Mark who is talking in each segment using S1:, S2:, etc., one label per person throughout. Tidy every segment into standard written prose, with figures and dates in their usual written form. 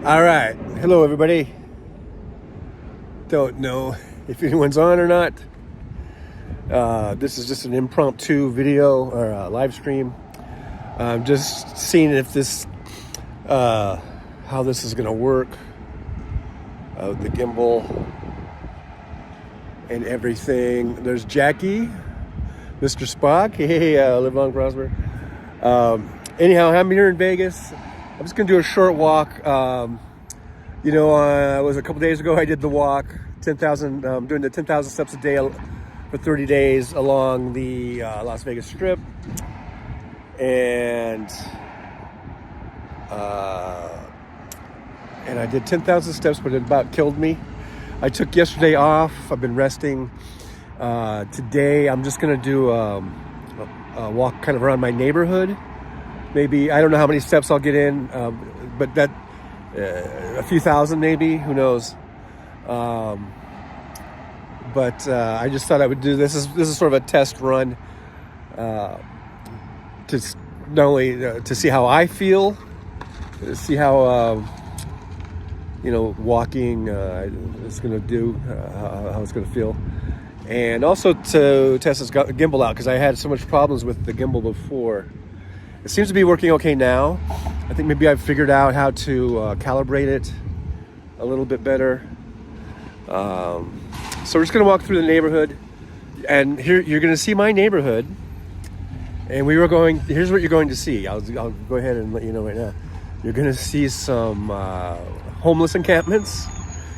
S1: All right. Hello, everybody. Don't know if anyone's on or not. This is just an impromptu video or live stream. I'm just seeing if this, how this is going to work. The gimbal and everything. There's Jackie, Mr. Spock. Hey, live long, prosper. Anyhow, I'm here in Vegas. I'm just going to do a short walk. It was a couple days ago I did the walk, 10,000, doing the 10,000 steps a day for 30 days along the Las Vegas Strip. And I did 10,000 steps, but it about killed me. I took yesterday off. I've been resting. Today I'm just going to do a walk kind of around my neighborhood. Maybe, I don't know how many steps I'll get in, but that a few thousand maybe, who knows. But I just thought I would do this. This is sort of a test run to not only to see how I feel, to see how walking is going to do, how it's going to feel, and also to test this gimbal out because I had so much problems with the gimbal before. It seems to be working okay now. I think maybe I've figured out how to calibrate it a little bit better. So we're just gonna walk through the neighborhood, and here you're gonna see my neighborhood. And here's what you're going to see. I'll go ahead and let you know right now. You're gonna see some homeless encampments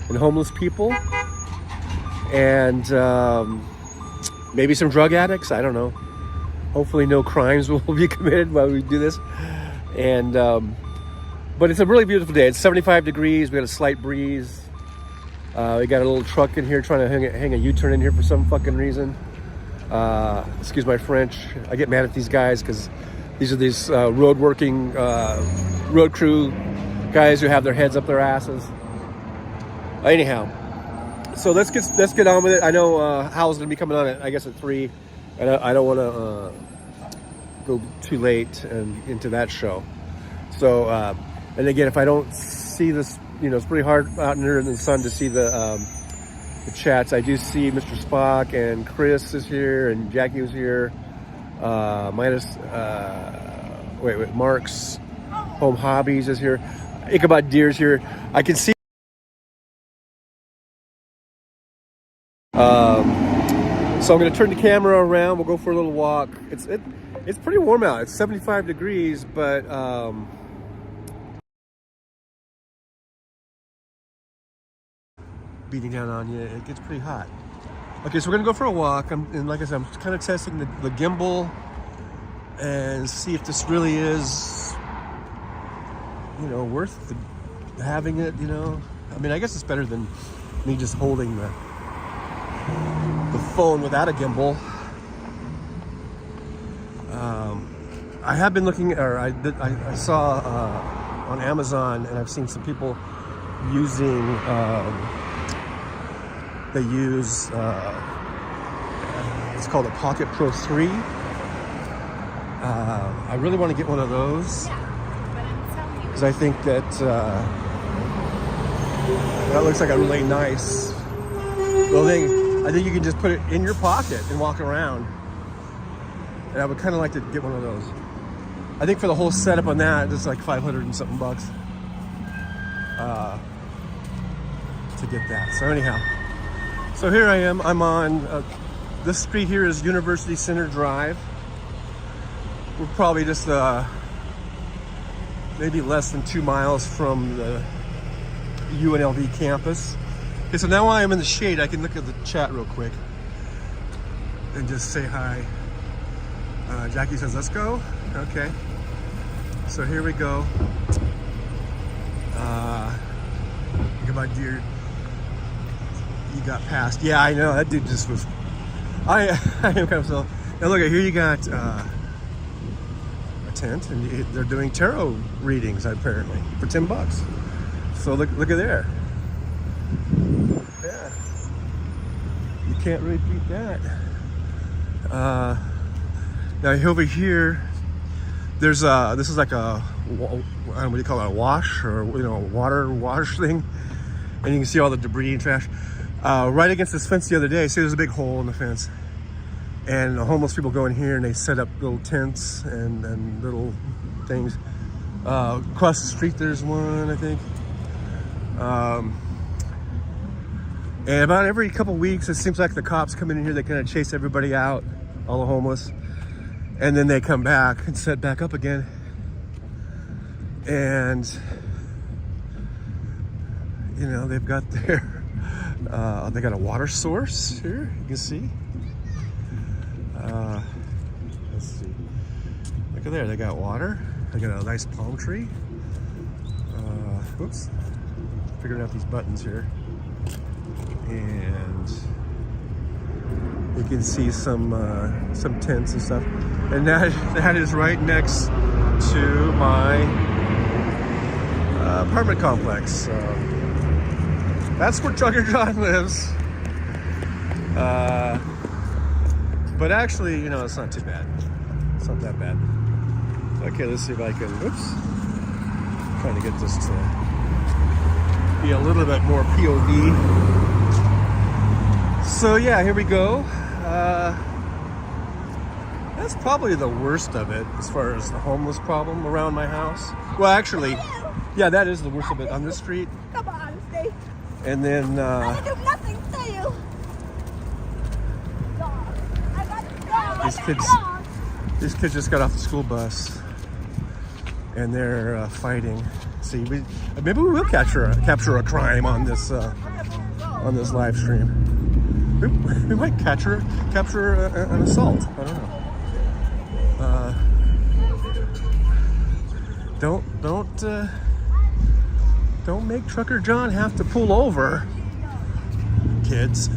S1: and homeless people, and maybe some drug addicts. I don't know. Hopefully no crimes will be committed while we do this. And but it's a really beautiful day. It's 75 degrees. We got a slight breeze. We got a little truck in here trying to hang a U-turn in here for some fucking reason. Excuse my French. I get mad at these guys because these are these road crew guys who have their heads up their asses. Anyhow, so let's get on with it. I know Hal's gonna be coming on I guess at 3. And I don't want to go too late and into that show. So, and again, if I don't see this, it's pretty hard out here in the sun to see the chats. I do see Mr. Spock and Chris is here and Jackie was here. Mark's Home Hobbies is here. Ichabod Deer's here. I can see. So I'm going to turn the camera around. We'll go for a little walk. It's pretty warm out. It's 75 degrees, but beating down on you. It gets pretty hot. Okay, so we're going to go for a walk. And like I said, I'm kind of testing the gimbal and see if this really is, worth having it. I mean, I guess it's better than me just holding the phone without a gimbal. I have been looking, or I saw on Amazon, and I've seen some people using. They use it's called a Pocket Pro 3. I really want to get one of those because I think that that looks like a really nice little thing. I think you can just put it in your pocket and walk around. And I would kind of like to get one of those. I think for the whole setup on that, it's like 500 and something bucks to get that. So anyhow, so here I am. I'm on this street here is University Center Drive. We're probably just maybe less than 2 miles from the UNLV campus. Okay, so now while I'm in the shade, I can look at the chat real quick and just say hi. Jackie says, let's go. Okay. So here we go. Ichabod Deer, you got passed. Yeah, I know. That dude just was... I am kind of so... Now look, here you got a tent, and they're doing tarot readings, apparently, for $10. So look at there. Yeah, you can't really beat that. Now over here, There's this is like a, what do you call it, a wash, or water wash thing, and you can see all the debris and trash right against this fence the other day. See, there's a big hole in the fence, and the homeless people go in here and they set up little tents and little things. Across the street there's one, I think. And about every couple weeks, it seems like the cops come in here, they kind of chase everybody out, all the homeless, and then they come back and set back up again. And they've got their they got a water source here, you can see. Let's see, look at there, they got water, they got a nice palm tree. Oops, figuring out these buttons here. And you can see some tents and stuff, and that is right next to my apartment complex. That's where Trucker John lives. But actually, it's not too bad. It's not that bad. Okay, let's see if I can. Oops, trying to get this to be a little bit more POV. So yeah, here we go. That's probably the worst of it as far as the homeless problem around my house. Well, actually, yeah, that is the worst of it on this street.
S2: Come on, Steve.
S1: And then
S2: I didn't do nothing to you. Dog. I got the dog.
S1: these kids just got off the school bus, and they're fighting. See, maybe we will capture a crime on this live stream. We might capture an assault. I don't know. Don't make Trucker John have to pull over, kids.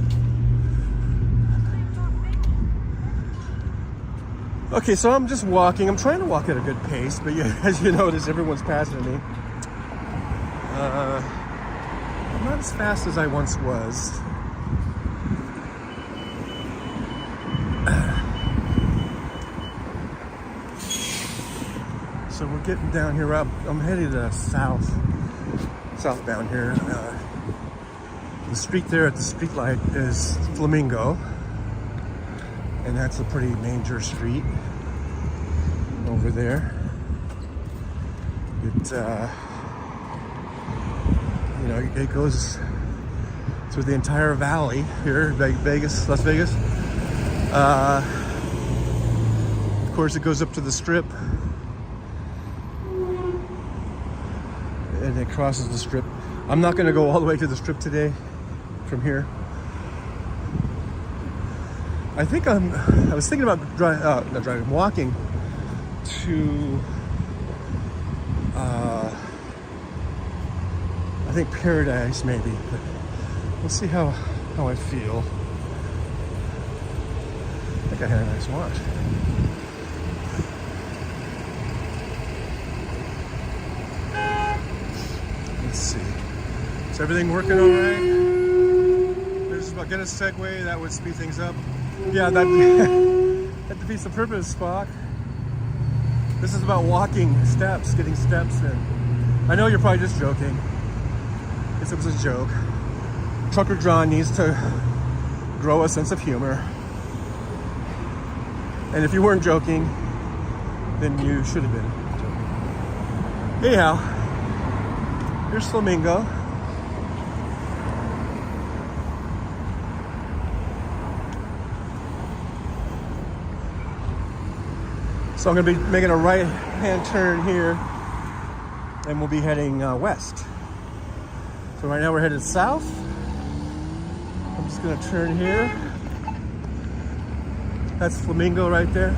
S1: Okay, so I'm just walking. I'm trying to walk at a good pace, but yeah, as you notice, everyone's passing me. I'm not as fast as I once was. So we're getting down here. I'm headed southbound here. The street there at the street light is Flamingo, and that's a pretty major street over there. It goes through the entire valley here, Las Vegas. Of course, it goes up to the Strip. And it crosses the Strip. I'm not going to go all the way to the Strip today from here. I was thinking about walking to I think Paradise maybe, but we'll see how I feel. I think I had a nice watch. Let's see. Is everything working all right? There's about get a segue that would speed things up. Yeah, that defeats the purpose, Spock. This is about walking steps, getting steps in. I know you're probably just joking. I guess it was a joke. Trucker John needs to grow a sense of humor. And if you weren't joking, then you should have been joking. Anyhow, here's Flamingo. So I'm going to be making a right-hand turn here, and we'll be heading west. So right now we're headed south. I'm just going to turn here. That's Flamingo right there.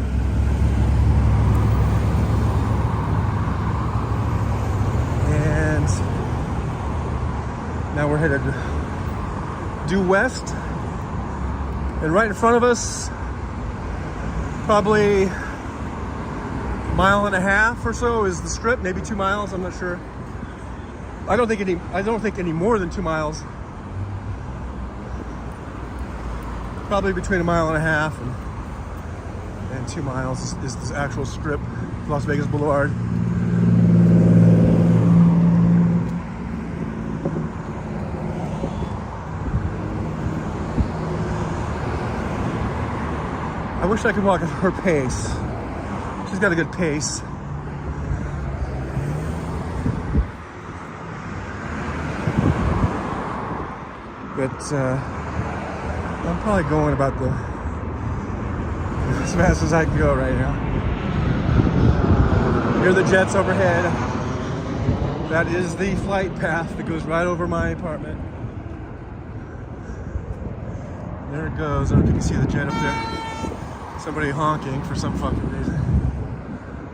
S1: And now we're headed due west. And right in front of us, probably a mile and a half or so is the Strip, maybe 2 miles, I'm not sure. I don't think any more than 2 miles. Probably between a mile and a half and and 2 miles is this actual strip, Las Vegas Boulevard. I wish I could walk at her pace. She's got a good pace. But I'm probably going about as fast as I can go right now. Here are the jets overhead. That is the flight path that goes right over my apartment. There it goes. I don't know if you can see the jet up there. Somebody honking for some fucking reason.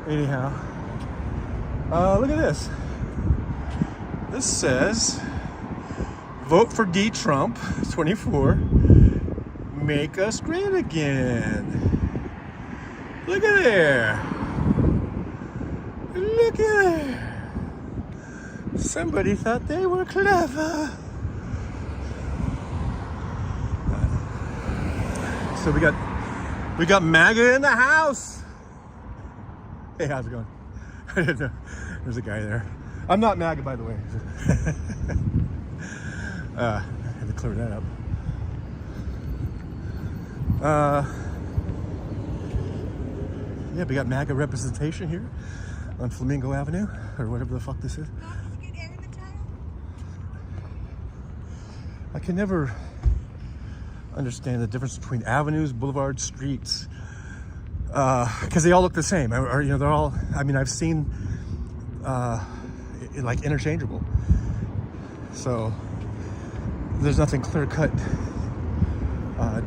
S1: Anyhow, look at this. This says, vote for D. Trump, 24. Make us great again. Look at there. Look at there. Somebody thought they were clever. So we got MAGA in the house. Hey, how's it going? I didn't know. There's a guy there. I'm not MAGA, by the way. I had to clear that up. Yeah, we got MAGA representation here on Flamingo Avenue, or whatever the fuck this is. I can never understand the difference between avenues, boulevards, streets, because they all look the same. Or, you know, they're all, I mean, I've seen like interchangeable. So there's nothing clear-cut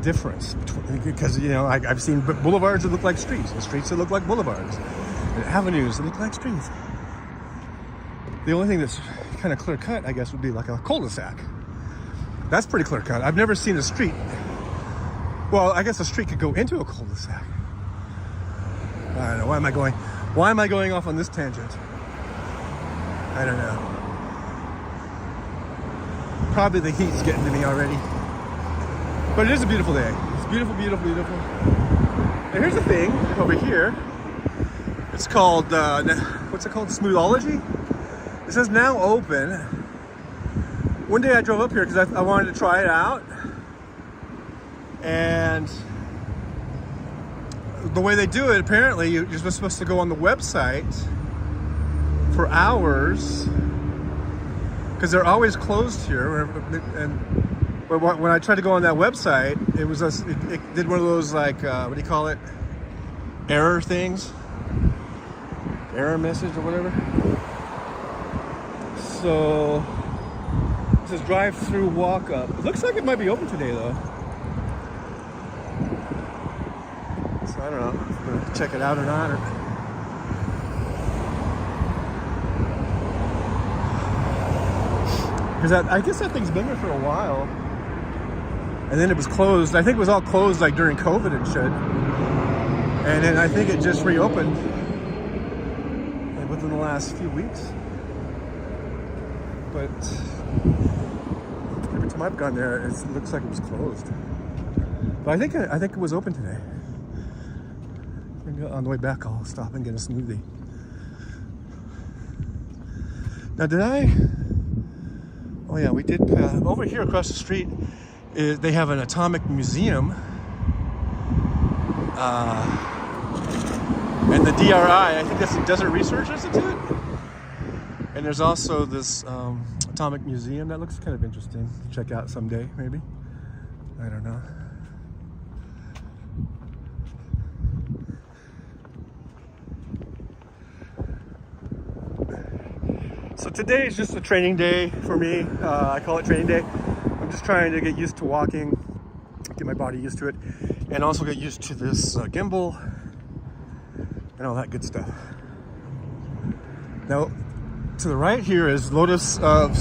S1: difference between, because, you know, I've seen boulevards that look like streets, and streets that look like boulevards, and avenues that look like streets. The only thing that's kind of clear-cut, I guess, would be like a cul-de-sac. That's pretty clear-cut. I've never seen a street. Well, I guess a street could go into a cul-de-sac. I don't know. Why am I going off on this tangent? I don't know. Probably the heat's getting to me already. But it is a beautiful day. It's beautiful, beautiful, beautiful. And here's the thing over here. It's called, what's it called? Smoothology? It says now open. One day I drove up here because I wanted to try it out. And the way they do it, apparently, you're supposed to go on the website for hours because they're always closed here. And when I tried to go on that website, it did one of those, like, what do you call it? Error things? Error message or whatever. So it says drive-through walk-up. It looks like it might be open today, though. So I don't know if I'm gonna check it out or not. Because I guess that thing's been there for a while. And then it was closed. I think it was all closed like during COVID and shit. And then I think it just reopened like within the last few weeks. But every time I've gone there, it looks like it was closed. But I think it was open today. Maybe on the way back, I'll stop and get a smoothie. Now, oh yeah, we did. Over here across the street, they have an atomic museum. And the DRI, I think that's the Desert Research Institute. And there's also this atomic museum that looks kind of interesting to check out someday, maybe. I don't know. So today is just a training day for me. I call it training day. I'm just trying to get used to walking, get my body used to it, and also get used to this gimbal and all that good stuff. Now, to the right here is Lotus of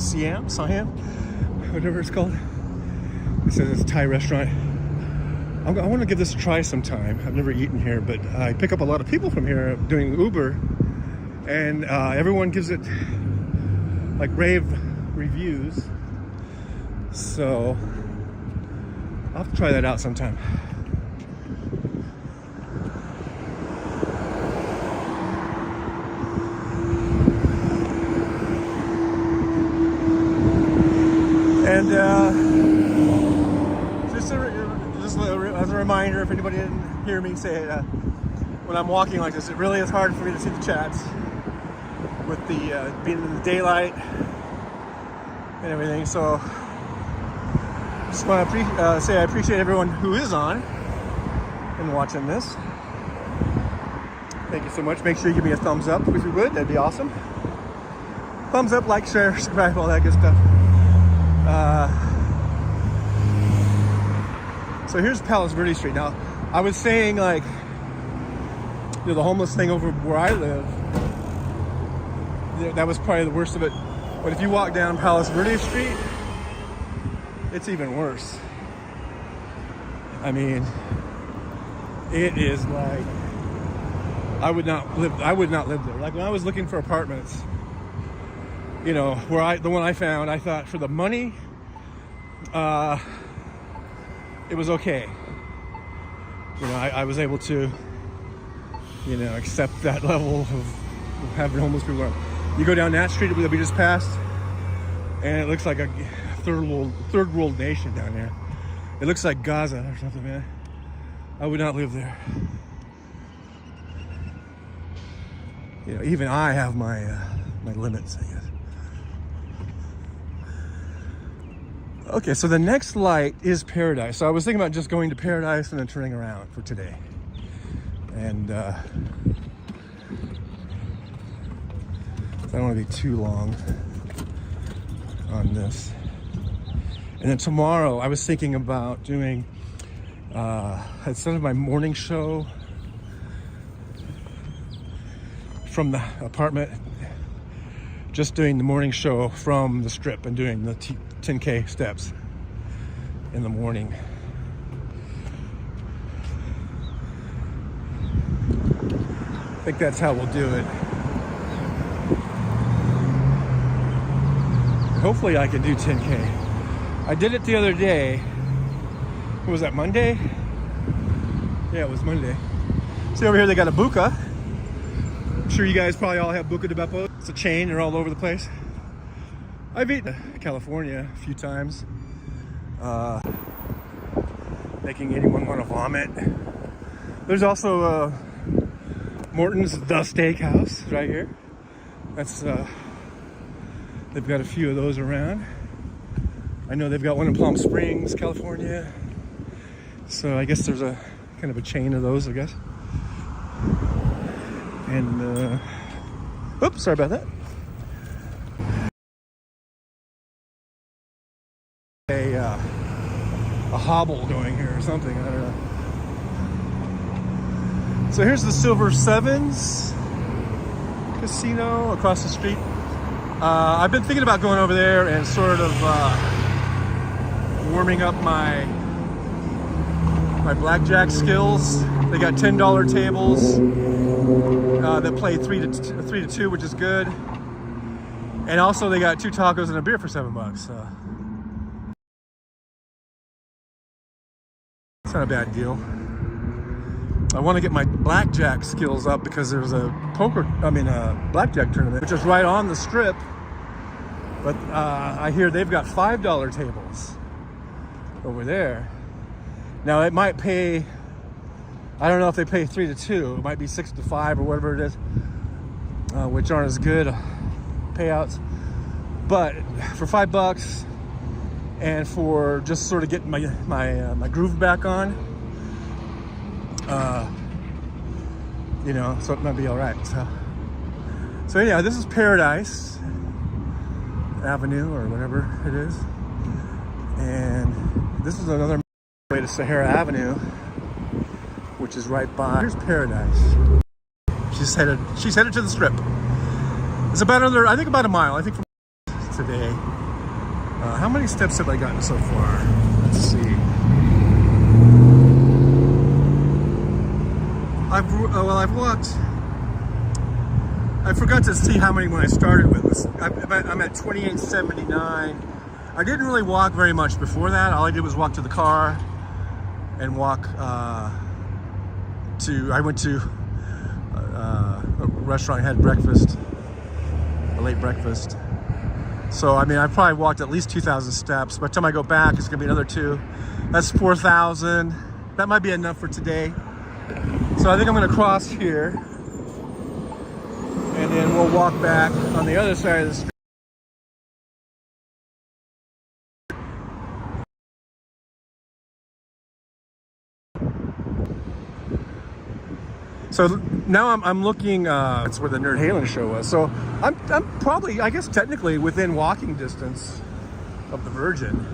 S1: Siam, whatever it's called. It says it's a Thai restaurant. I want to give this a try sometime. I've never eaten here, but I pick up a lot of people from here doing Uber, and everyone gives it like rave reviews. So I'll have to try that out sometime.
S3: And just as a reminder, if anybody didn't hear me say it, when I'm walking like this, it really is hard for me to see the chats with the being in the daylight and everything. So just want to say I appreciate everyone who is on and watching this. Thank you so much. Make sure you give me a thumbs up if you would. That'd be awesome. Thumbs up, like, share, subscribe, all that good stuff. So here's Palos Verdes Street. Now, I was saying, like, you know, the homeless thing over where I live, that was probably the worst of it. But if you walk down Palos Verdes Street, it's even worse. I mean, it is like, I would not live there. Like when I was looking for apartments, you know, the one I found, I thought for the money, it was okay. You know, I was able to, you know, accept that level of having homeless people around. You go down that street that we just passed, and it looks like a third world nation down there. It looks like Gaza or something, man. I would not live there. You know, even I have my my limits, I guess. Okay, so the next light is Paradise. So I was thinking about just going to Paradise and then turning around for today. And I don't want to be too long on this. And then tomorrow, I was thinking about doing instead of my morning show from the apartment, just doing the morning show from the Strip and doing the 10K steps in the morning. I think that's how we'll do it. Hopefully I can do 10K. I did it the other day. What was that, Monday? Yeah, it was Monday. See over here, they got a Buca. I'm sure you guys probably all have Buca de Beppo. It's a chain, they're all over the place. I've eaten California a few times, making anyone want to vomit. There's also Morton's The Steakhouse right here. That's they've got a few of those around. I know they've got one in Palm Springs, California. So I guess there's a kind of a chain of those, I guess. And oops, sorry about that. A hobble going here or something, I don't know. So here's the Silver Sevens Casino across the street. I've been thinking about going over there and sort of warming up my blackjack skills. They got $10 tables that play 3 to 2, which is good. And also they got 2 tacos and a beer for $7. So it's not a bad deal. I want to get my blackjack skills up because there's a blackjack tournament, which is right on the Strip. But I hear they've got $5 tables over there. Now it might pay, I don't know if they pay 3 to 2. It might be 6 to 5 or whatever it is, which aren't as good payouts. But for $5 and for just sort of getting my groove back on, you know, so it might be all right. So yeah, this is Paradise Avenue or whatever it is, and this is another way to Sahara Avenue, which is right by. Here's Paradise. She's headed to the Strip. It's about I think about a mile. I think from today. How many steps have I gotten so far? Let's see. I've walked. I forgot to see how many when I started with this. I'm at 2879. I didn't really walk very much before that. All I did was walk to the car and walk I went to a restaurant, had breakfast, a late breakfast, So, I mean, I probably walked at least 2,000 steps. By the time I go back, it's gonna be another 2. That's 4,000. That might be enough for today. So I think I'm gonna cross here, and then we'll walk back on the other side of the street. So now I'm looking, it's where the Nerd Halen show was. So I'm probably, I guess technically within walking distance of the Virgin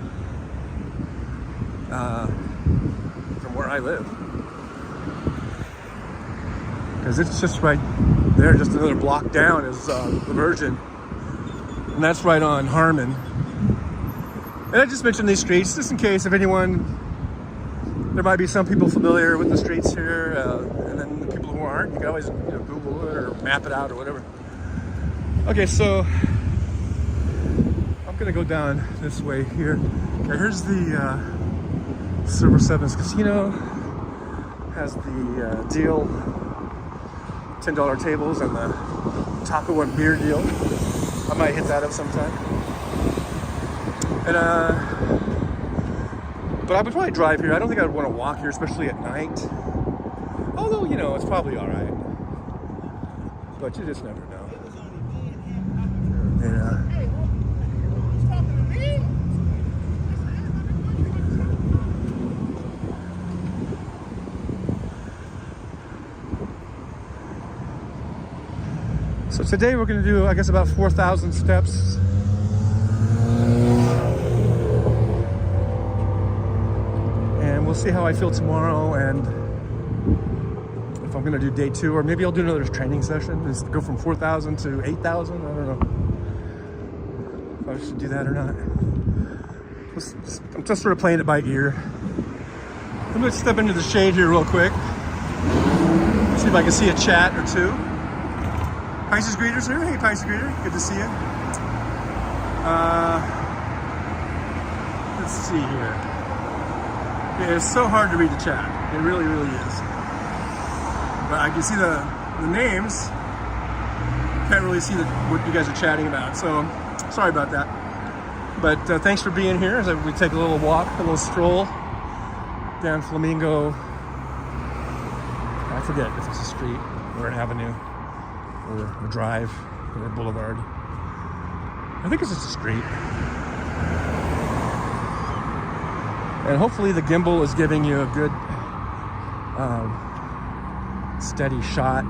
S3: from where I live. Because it's just right there, just another block down is the Virgin. And that's right on Harmon. And I just mentioned these streets just in case if anyone, there might be some people familiar with the streets here, and then the people who aren't, you can always Google it or map it out or whatever. Okay, so I'm gonna go down this way here. Okay, here's the Silver Sevens Casino. Has the deal, $10 tables and the taco and beer deal. I might hit that up sometime. And but I would probably drive here. I don't think I would want to walk here, especially at night. Although, it's probably all right. But you just never know. Yeah. So today we're going to do, I guess, about 4,000 steps. We'll see how I feel tomorrow, and if I'm gonna do day 2, or maybe I'll do another training session, just go from 4,000 to 8,000. I don't know if I should do that or not. I'm just sort of playing it by ear. I'm gonna step into the shade here real quick. See if I can see a chat or 2. Pisces greeters here. Hey, Pisces greeter, good to see you. Let's see here. Yeah, it's so hard to read the chat. It really, really is. But I can see the names. Can't really see what you guys are chatting about. So, sorry about that. But thanks for being here as we take a little walk, a little stroll down Flamingo. I forget if it's a street or an avenue or a drive or a boulevard. I think it's just a street. And hopefully the gimbal is giving you a good steady shot,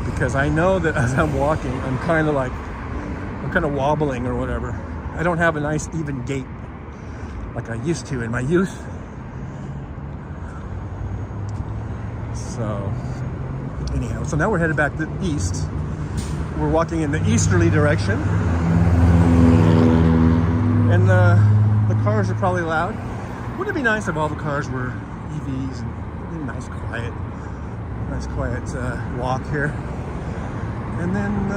S3: because I know that as I'm walking I'm kind of wobbling or whatever. I don't have a nice even gait like I used to in my youth. So anyhow, so now we're headed back to the east. We're walking in the easterly direction. And the cars are probably loud. Wouldn't it be nice if all the cars were EVs and a nice quiet walk here? And then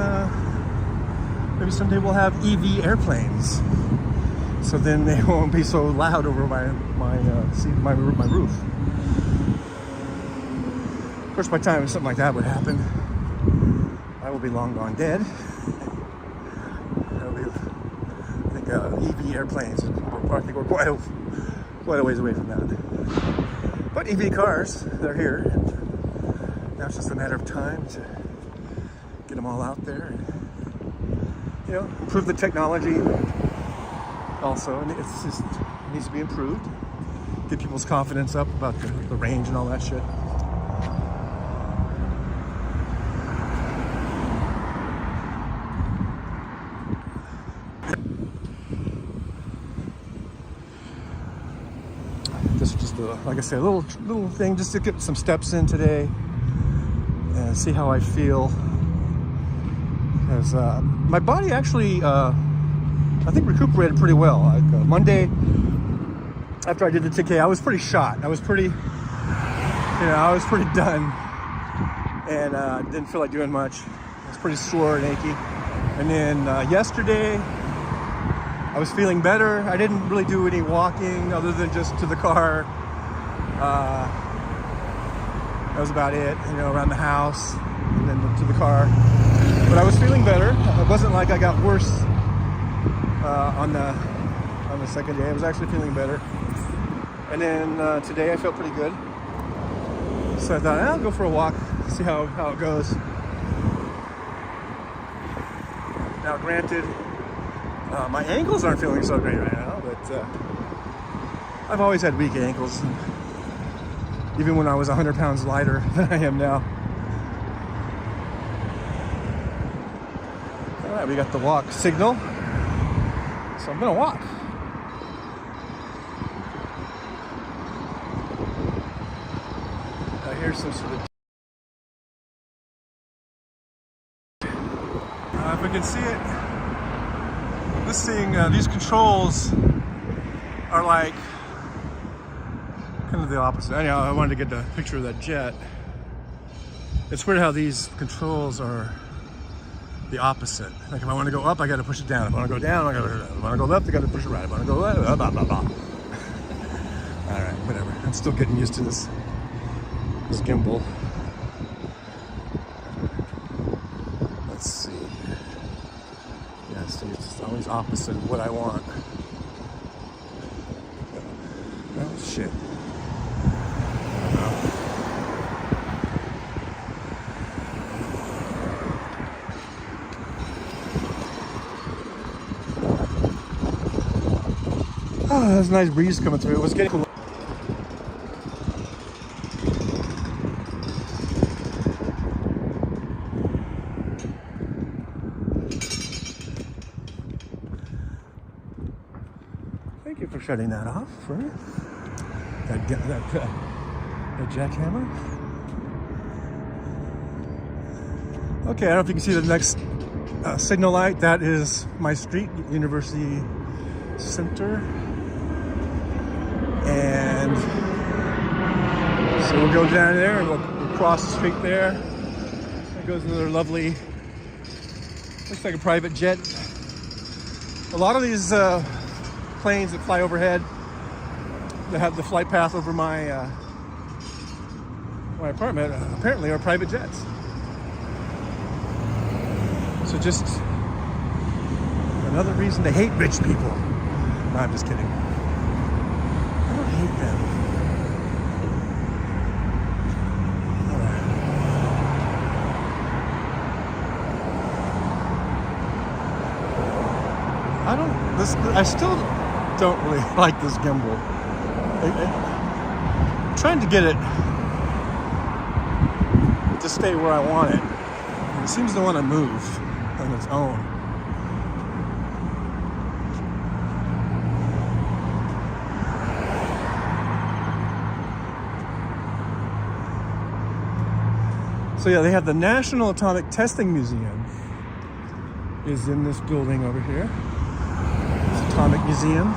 S3: maybe someday we'll have EV airplanes. So then they won't be so loud over my roof. Of course, by the time something like that would happen, I will be long gone dead. EV airplanes, I think we're quite a ways away from that. But EV cars, they're here. Now it's just a matter of time to get them all out there and, improve the technology also. And it needs to be improved. Get people's confidence up about the range and all that shit. Like I said, a little thing just to get some steps in today and see how I feel. Because my body actually, I think, recuperated pretty well. Monday, after I did the 10K, I was pretty shot. I was pretty done, and didn't feel like doing much. I was pretty sore and achy. And then yesterday, I was feeling better. I didn't really do any walking other than just to the car. That was about it, around the house and then to the car. But I was feeling better. It wasn't like I got worse on the second day. I was actually feeling better. And then today I felt pretty good. So I thought, I'll go for a walk, see how it goes. Now granted, my ankles aren't feeling so great right now, but I've always had weak ankles, even when I was 100 pounds lighter than I am now. All right, we got the walk signal, so I'm gonna walk. Now here's some sort of if we can see it, this thing, these controls are like kind of the opposite. Anyhow, I wanted to get a picture of that jet. It's weird how these controls are the opposite. Like if I want to go up, I got to push it down. If I want to go down, I got to push it down. If I want to go left, I got to push it right. If I want to go left, blah, blah, blah. All right, whatever. I'm still getting used to this gimbal. Let's see. Yeah, see, it's just always opposite of what I want. Oh, shit. Oh, that's a nice breeze coming through. It was getting cool. Thank you for shutting that off for me. That jackhammer. Okay, I don't know if you can see the next signal light. That is my street, University Center. And so we'll go down there and we'll cross the street there. There goes another lovely, looks like a private jet. A lot of these planes that fly overhead that have the flight path over my apartment apparently are private jets. So just another reason to hate rich people. No, I'm just kidding. I don't hate them. I still don't really like this gimbal. I'm trying to get it to stay where I want it. It seems to want to move on its own. So yeah, they have the National Atomic Testing Museum is in this building over here. It's Atomic Museum.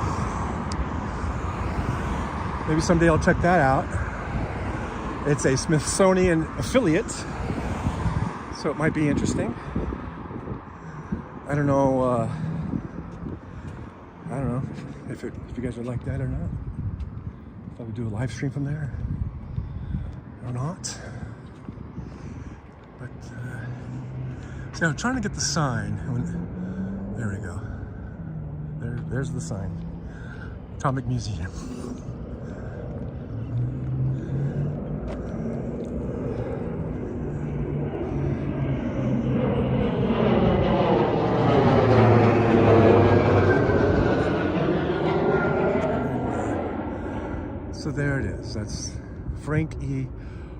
S3: Maybe someday I'll check that out. It's a Smithsonian affiliate, so it might be interesting. I don't know if you guys would like that or not. If I would do a live stream from there or not. But see, I'm trying to get the sign. There we go. There's the sign. Atomic Museum. So there it is. That's Frank E.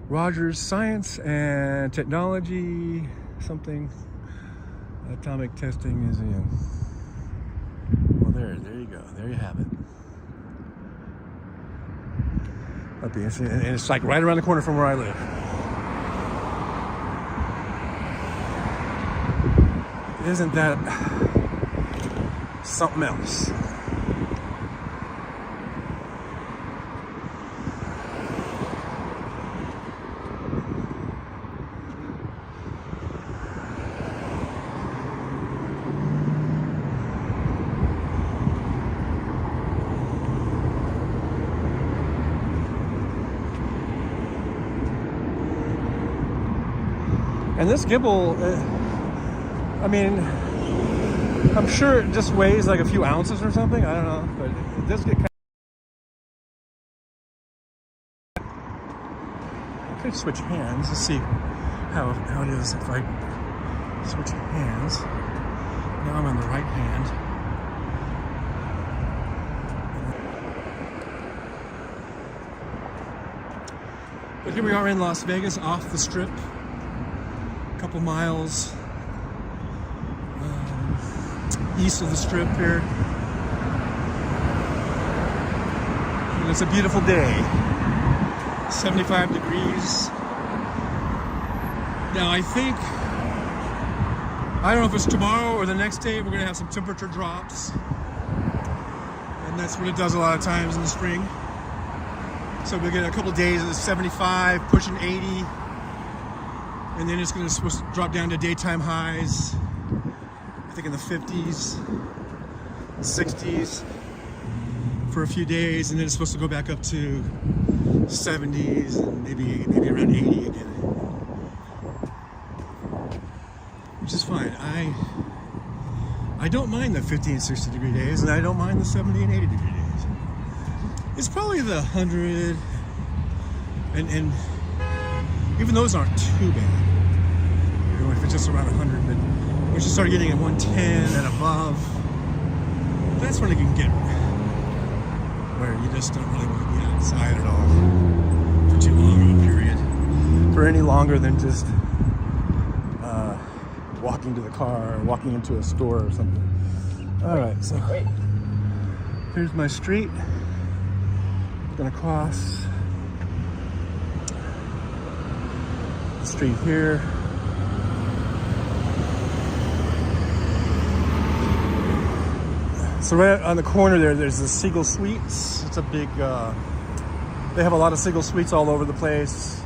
S3: Rogers Science and Technology something Atomic Testing Museum. Well, there you go. There you have it. That'd be interesting. And it's like right around the corner from where I live. Isn't that something else? And this gimbal, I mean, I'm sure it just weighs like a few ounces or something. I don't know, but it does get kind of... I could switch hands to see how it is if I switch hands. Now I'm on the right hand. But here we are in Las Vegas, off the Strip, a couple miles east of the Strip here. And it's a beautiful day, 75 degrees. Now I don't know if it's tomorrow or the next day, we're gonna have some temperature drops. And that's what it does a lot of times in the spring. So we'll get a couple days of 75, pushing 80. And then it's supposed to drop down to daytime highs, I think in the 50s, 60s for a few days. And then it's supposed to go back up to 70s and maybe around 80 again. Which is fine. I don't mind the 50 and 60 degree days, and I don't mind the 70 and 80 degree days. It's probably the 100, and even those aren't too bad. You know, if it's just around 100, but once you start getting at 110 and above, that's when it can get where you just don't really want to be outside at all for too long of a period. For any longer than just walking to the car, or walking into a store or something. All right, so here's my street. I'm gonna cross the street here. So right on the corner there's the Siegel Suites. It's a big, they have a lot of Siegel Suites all over the place.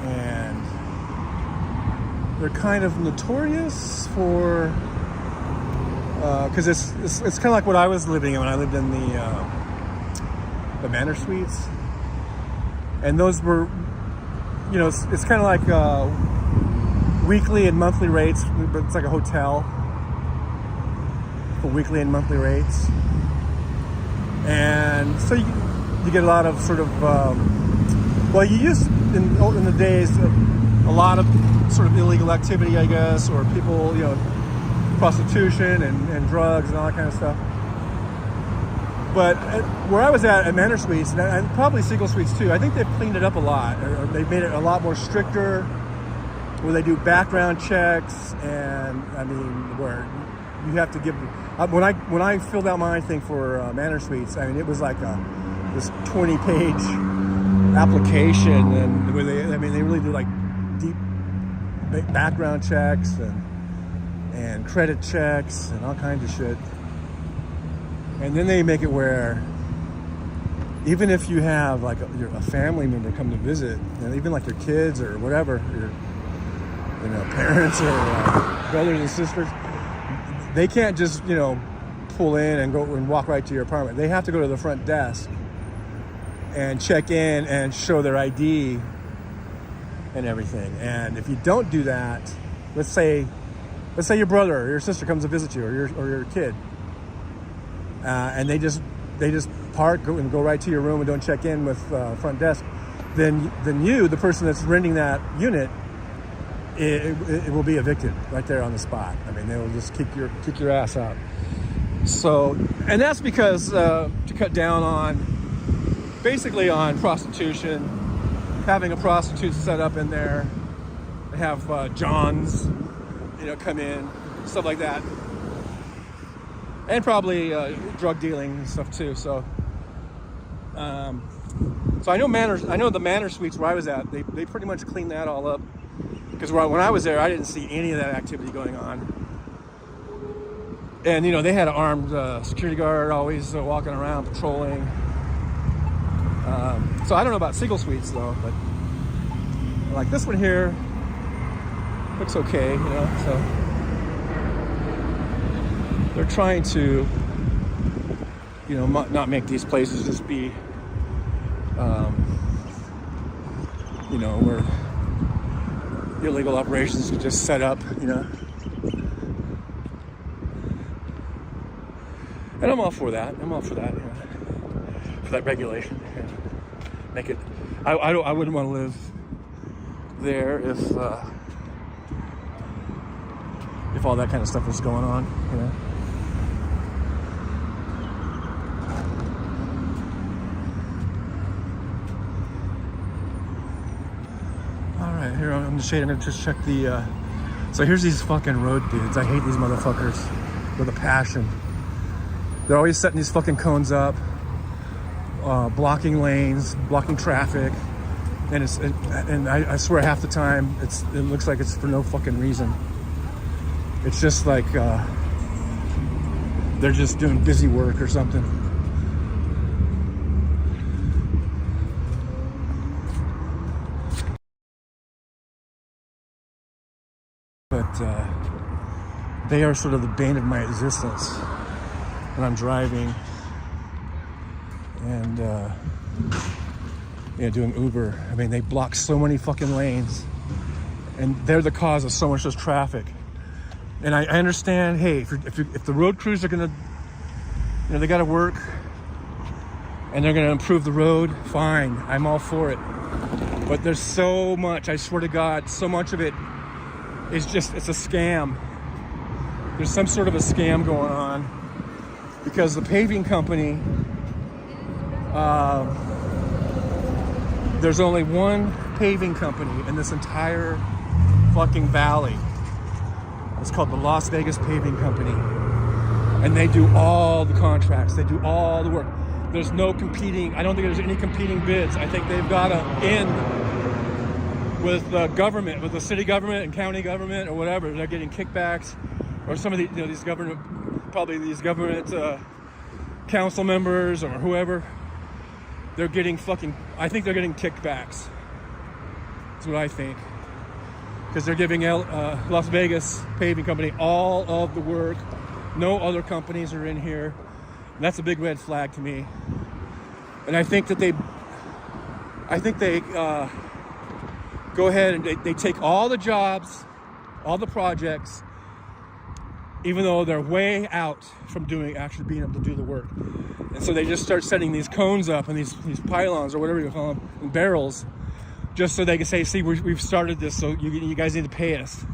S3: And they're kind of notorious for, because it's kind of like what I was living in when I lived in the Manor Suites, and those were, you know, it's kind of like weekly and monthly rates, but it's like a hotel for weekly and monthly rates, and so you get a lot of sort of, well, you used in the days a lot of sort of illegal activity, I guess, or people, you know, prostitution and drugs and all that kind of stuff. But where I was at Manor Suites, and probably Siegel Suites too, I think they've cleaned it up a lot, or they've made it a lot more stricter, where they do background checks, and I mean, where you have to give, when I filled out my thing for Manor Suites, I mean, it was like this 20-page application, and where they really do like deep background checks and credit checks and all kinds of shit. And then they make it where even if you have like a family member come to visit, and even like your kids or whatever, your parents or brothers and sisters, they can't just, you know, pull in and go and walk right to your apartment. They have to go to the front desk and check in and show their ID and everything. And if you don't do that, let's say your brother or your sister comes to visit you, or your kid, and they just park and go right to your room and don't check in with front desk, then you, the person that's renting that unit, it will be evicted right there on the spot. I mean, they will just kick your ass out. So, and that's because to cut down on prostitution, having a prostitute set up in there, they have Johns, you know, come in, stuff like that, and probably drug dealing and stuff too. So, so I know the Manor Suites where I was at, they pretty much cleaned that all up, because when I was there, I didn't see any of that activity going on. And you know, they had an armed security guard always walking around patrolling. So I don't know about Siegel Suites though, but like this one here looks okay, you know. So they're trying to, you know, not make these places just be, you know, where illegal operations can just set up, you know. And I'm all for that. I'm all for that. You know, for that regulation. You know, make it. I wouldn't want to live there if all that kind of stuff was going on. You know. All right, here on the shade, I'm gonna just check the. So here's these fucking road dudes. I hate these motherfuckers with a passion. They're always setting these fucking cones up, blocking lanes, blocking traffic, and I swear half the time it looks like it's for no fucking reason. It's just like they're just doing busy work or something. But they are sort of the bane of my existence when I'm driving and doing Uber. I mean, they block so many fucking lanes, and they're the cause of so much of traffic. And I understand, hey, if the road crews are gonna, they gotta work and they're gonna improve the road, fine, I'm all for it. But there's so much, I swear to God, so much of it is it's a scam. There's some sort of a scam going on because the paving company, there's only one paving company in this entire fucking valley. It's called the Las Vegas Paving Company. And they do all the contracts. They do all the work. There's no competing. I don't think there's any competing bids. I think they've got to end with the government, with the city government and county government or whatever. They're getting kickbacks, or some of the, these government, probably these government council members or whoever. They're getting I think they're getting kickbacks. That's what I think. Because they're giving Las Vegas Paving Company all of the work. No other companies are in here. And that's a big red flag to me. And I think that they go ahead and they take all the jobs, all the projects, even though they're way out from actually being able to do the work. And so they just start setting these cones up and these pylons or whatever you call them, and barrels, just so they can say, see, we've started this, so you guys need to pay us.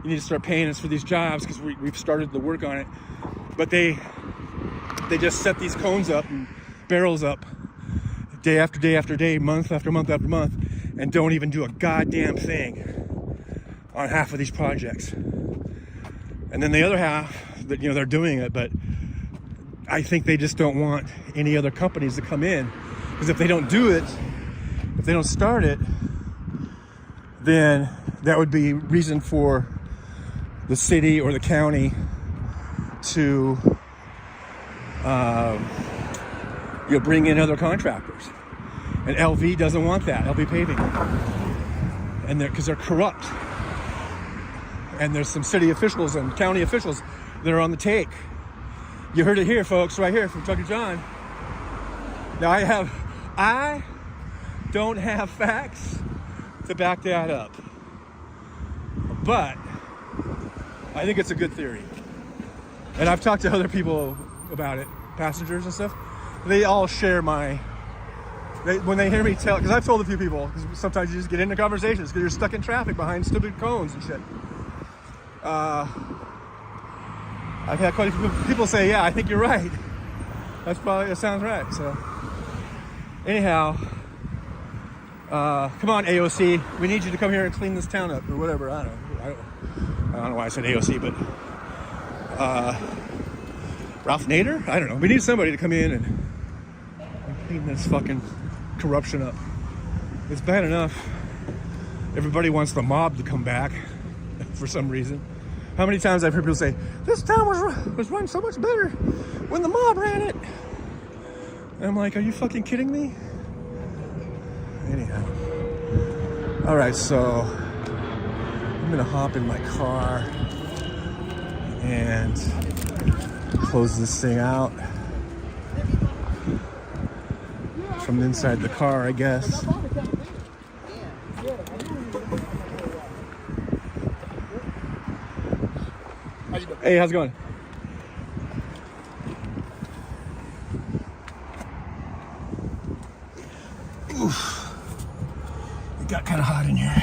S3: You need to start paying us for these jobs because we've started the work on it. But they just set these cones up and barrels up day after day after day, month after month after month, and don't even do a goddamn thing on half of these projects. And then the other half, that they're doing it, but I think they just don't want any other companies to come in, because if they don't do it, if they don't start it, then that would be reason for the city or the county to bring in other contractors. And LV doesn't want that, LV Paving. And because they're corrupt. And there's some city officials and county officials that are on the take. You heard it here, folks, right here from Tucker John. Now I don't have facts to back that up. But I think it's a good theory. And I've talked to other people about it, passengers and stuff. They all share when they hear me tell, because I've told a few people, because sometimes you just get into conversations because you're stuck in traffic behind stupid cones and shit. I've had quite a few people say, yeah, I think you're right. That sounds right. So anyhow, come on, AOC, we need you to come here and clean this town up or whatever. I don't know why I said AOC, but Ralph Nader? I don't know. We need somebody to come in and clean this fucking corruption up. It's bad enough everybody wants the mob to come back for some reason. How many times I've heard people say, this town was run so much better when the mob ran it. And I'm like, are you fucking kidding me? Anyhow. All right, so I'm gonna hop in my car and close this thing out from inside the car, I guess. Hey, how's it going? kind of hot in here.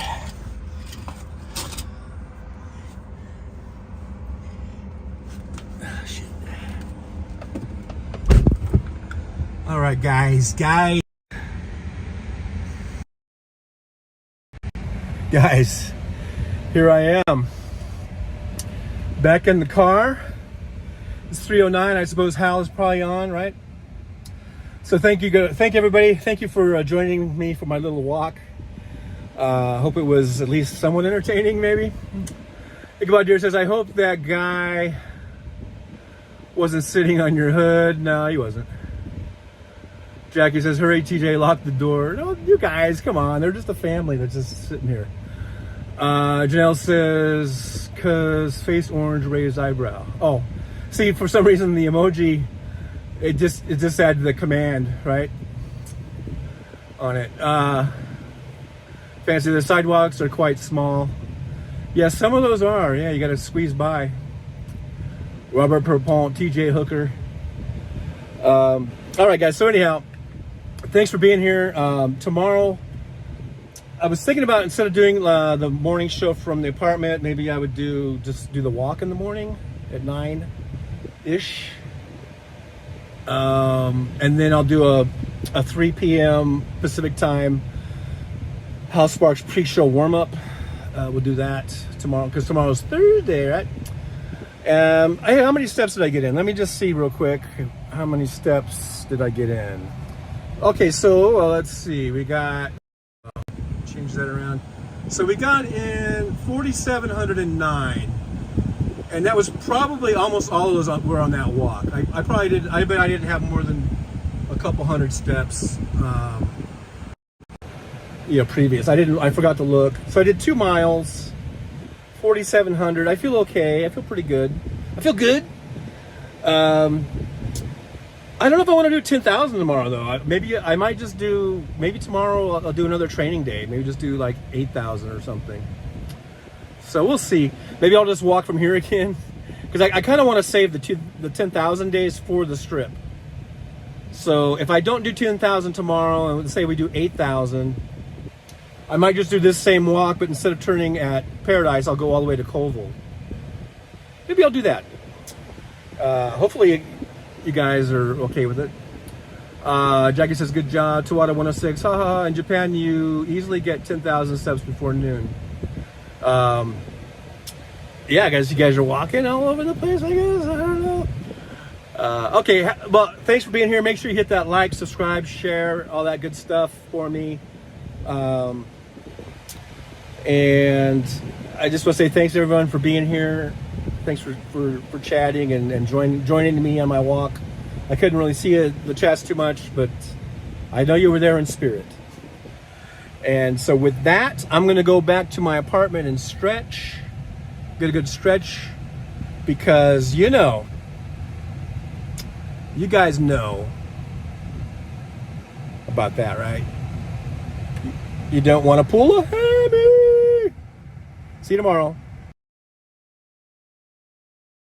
S3: Ah, shit. All right, guys, here I am. Back in the car. It's 3:09. I suppose Hal is probably on, right? So thank everybody. Thank you for joining me for my little walk. Hope it was at least somewhat entertaining, maybe. Ichabod Deer says, I hope that guy wasn't sitting on your hood. No, he wasn't. Jackie says, hurry, TJ, lock the door. No, you guys, come on. They're just a family that's just sitting here. Janelle says, cause face orange, raised eyebrow. Oh, see, for some reason the emoji, it just had the command, right? On it. Fancy, the sidewalks are quite small. Yeah, some of those are. Yeah, you got to squeeze by. Robert Perpont, TJ Hooker. All right, guys. So anyhow, thanks for being here. Tomorrow, I was thinking about, instead of doing the morning show from the apartment, maybe I would just do the walk in the morning at 9-ish. And then I'll do a 3 p.m. Pacific time House Sparks pre-show warm-up. We'll do that tomorrow, because tomorrow's Thursday, right? How many steps did I get in? Let me just see real quick. How many steps did I get in? Okay, so let's see. We got, change that around. So we got in 4,709. And that was probably almost all of those were on that walk. I bet I didn't have more than a couple hundred steps. Previous. I forgot to look. So I did 2 miles, 4,700. I feel okay. I feel pretty good. I feel good. I don't know if I want to do 10,000 tomorrow though. Maybe I might just do. Maybe tomorrow I'll do another training day. Maybe just do like 8,000 or something. So we'll see. Maybe I'll just walk from here again, because I kind of want to save the 10,000 days for the strip. So if I don't do 10,000 tomorrow, and let's say we do 8,000, I might just do this same walk, but instead of turning at Paradise, I'll go all the way to Colville. Maybe I'll do that. Hopefully you guys are okay with it. Jackie says, good job. Tawada 106. Haha. In Japan, you easily get 10,000 steps before noon. Yeah, guys, you guys are walking all over the place, I guess. I don't know. Okay, well, thanks for being here. Make sure you hit that like, subscribe, share, all that good stuff for me. And I just want to say thanks to everyone for being here. Thanks for chatting and joining me on my walk. I couldn't really see the chats too much, but I know you were there in spirit. And so with that, I'm going to go back to my apartment and stretch. Get a good stretch, because you guys know about that, right? You don't want to pull a hammy. See you tomorrow.